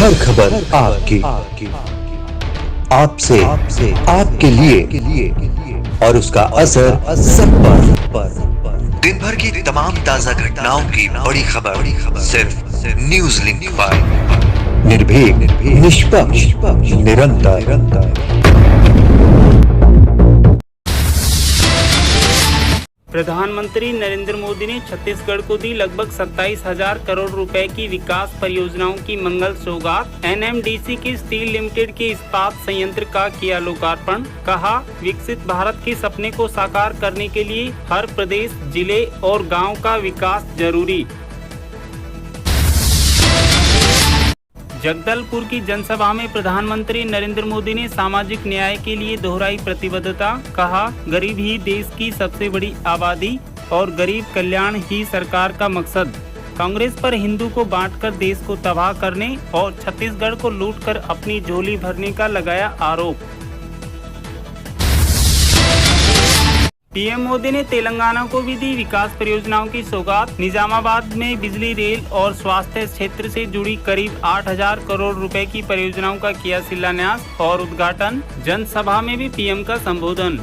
हर खबर आपकी आपसे आपके लिए और उसका असर सब पर। दिन भर की तमाम ताजा घटनाओं की बड़ी खबर सिर्फ न्यूज लिंक पर। निर्भीक, निष्पक्ष, निरंतर। प्रधानमंत्री नरेंद्र मोदी ने छत्तीसगढ़ को दी लगभग 27,000 करोड़ रुपए की विकास परियोजनाओं की मंगल सौगात। एनएमडीसी के स्टील लिमिटेड के इस्पात संयंत्र का किया लोकार्पण। कहा, विकसित भारत के सपने को साकार करने के लिए हर प्रदेश, जिले और गांव का विकास जरूरी। जगदलपुर की जनसभा में प्रधानमंत्री नरेंद्र मोदी ने सामाजिक न्याय के लिए दोहराई प्रतिबद्धता। कहा, गरीब ही देश की सबसे बड़ी आबादी और गरीब कल्याण ही सरकार का मकसद। कांग्रेस पर हिंदू को बांटकर देश को तबाह करने और छत्तीसगढ़ को लूटकर अपनी झोली भरने का लगाया आरोप। पीएम मोदी ने तेलंगाना को भी दी विकास परियोजनाओं की सौगात। निजामाबाद में बिजली, रेल और स्वास्थ्य क्षेत्र से जुड़ी करीब 8,000 करोड़ रुपए की परियोजनाओं का किया शिलान्यास और उद्घाटन। जनसभा में भी पीएम का संबोधन।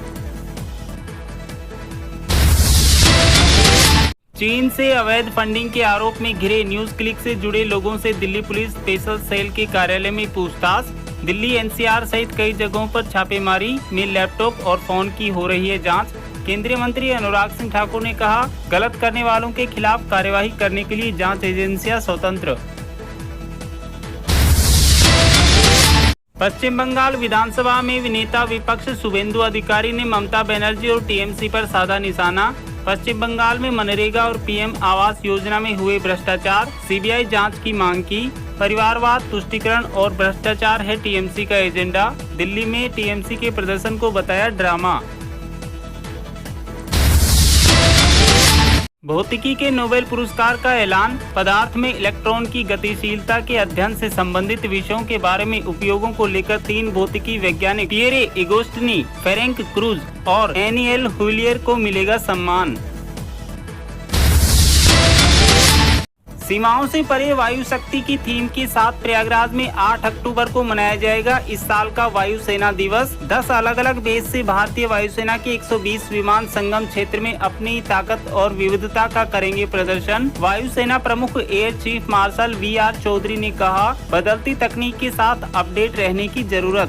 चीन से अवैध फंडिंग के आरोप में घिरे न्यूज क्लिक से जुड़े लोगों से दिल्ली पुलिस स्पेशल सेल के कार्यालय में पूछताछ। दिल्ली एनसीआर सहित कई जगहों पर छापेमारी में लैपटॉप और फोन की हो रही है जांच। केंद्रीय मंत्री अनुराग सिंह ठाकुर ने कहा, गलत करने वालों के खिलाफ कार्यवाही करने के लिए जांच एजेंसियां स्वतंत्र। पश्चिम बंगाल विधानसभा में नेता विपक्ष शुभेंदु अधिकारी ने ममता बनर्जी और टीएमसी पर साधा निशाना। पश्चिम बंगाल में मनरेगा और पीएम आवास योजना में हुए भ्रष्टाचार, सीबीआई जांच की मांग की। परिवारवाद, तुष्टीकरण और भ्रष्टाचार है टीएमसी का एजेंडा। दिल्ली में टीएमसी के प्रदर्शन को बताया ड्रामा। भौतिकी के नोबेल पुरस्कार का ऐलान। पदार्थ में इलेक्ट्रॉन की गतिशीलता के अध्ययन से संबंधित विषयों के बारे में उपयोगों को लेकर 3 भौतिकी वैज्ञानिक पियरे एगोस्टिनी, फेरेंक क्रूज और एनिएल हुलियर को मिलेगा सम्मान। सीमाओं से परे वायु शक्ति की थीम के साथ प्रयागराज में 8 अक्टूबर को मनाया जाएगा इस साल का वायुसेना दिवस। 10 अलग अलग बेस से भारतीय वायुसेना के 120 विमान संगम क्षेत्र में अपनी ताकत और विविधता का करेंगे प्रदर्शन। वायुसेना प्रमुख air chief marshal VR Chaudhary ने कहा, बदलती तकनीक के साथ अपडेट रहने की जरूरत।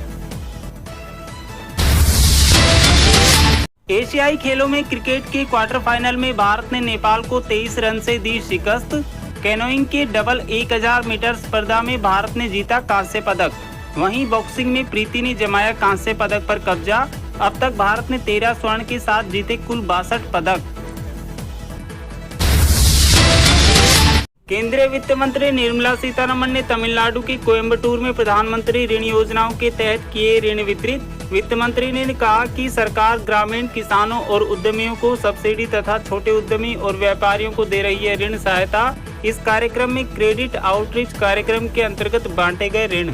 एशियाई खेलों में क्रिकेट के क्वार्टर फाइनल में भारत ने नेपाल को 23 रन से दी शिकस्त। कैनोइंग के डबल 1000 मीटर स्पर्धा में भारत ने जीता कांस्य पदक। वहीं बॉक्सिंग में प्रीति ने जमाया कांस्य पदक पर कब्जा। अब तक भारत ने 13 स्वर्ण के साथ जीते कुल 62 पदक। केंद्रीय वित्त मंत्री निर्मला सीतारमण ने तमिलनाडु के कोयम्बटूर में प्रधानमंत्री ऋण योजनाओं के तहत किए ऋण वितरित। वित्त मंत्री ने कहा कि सरकार ग्रामीण किसानों और उद्यमियों को सब्सिडी तथा छोटे उद्यमी और व्यापारियों को दे रही है ऋण सहायता। इस कार्यक्रम में क्रेडिट आउटरीच कार्यक्रम के अंतर्गत बांटे गए ऋण।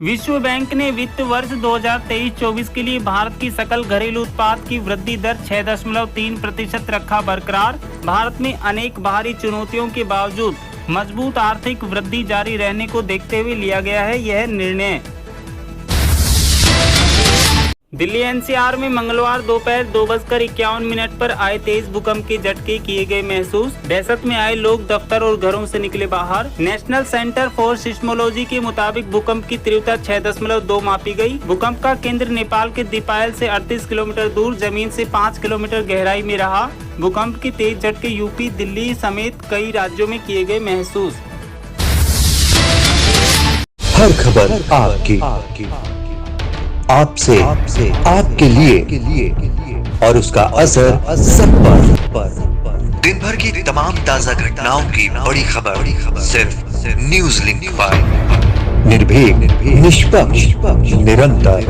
विश्व बैंक ने वित्त वर्ष 2023-24 के लिए भारत की सकल घरेलू उत्पाद की वृद्धि दर 6.3% रखा बरकरार। भारत में अनेक बाहरी चुनौतियों के बावजूद मजबूत आर्थिक वृद्धि जारी रहने को देखते हुए लिया गया है यह निर्णय। दिल्ली एनसीआर में मंगलवार दोपहर 2:51 पर आए तेज भूकंप के झटके किए गए महसूस। दहशत में आए लोग दफ्तर और घरों से निकले बाहर। नेशनल सेंटर फॉर सिस्मोलॉजी के मुताबिक भूकंप की तीव्रता 6.2 मापी गई। भूकंप का केंद्र नेपाल के दीपायल से 38 किलोमीटर दूर जमीन से 5 किलोमीटर गहराई में रहा। भूकंप के तेज झटके यूपी, दिल्ली समेत कई राज्यों में किए गए महसूस। हर खबर आपकी आपसे आपके लिए और उसका असर सब पर। दिन भर की तमाम ताजा घटनाओं की बड़ी खबर सिर्फ न्यूज लिंक पर। निर्भीक, निष्पक्ष, निरंतर।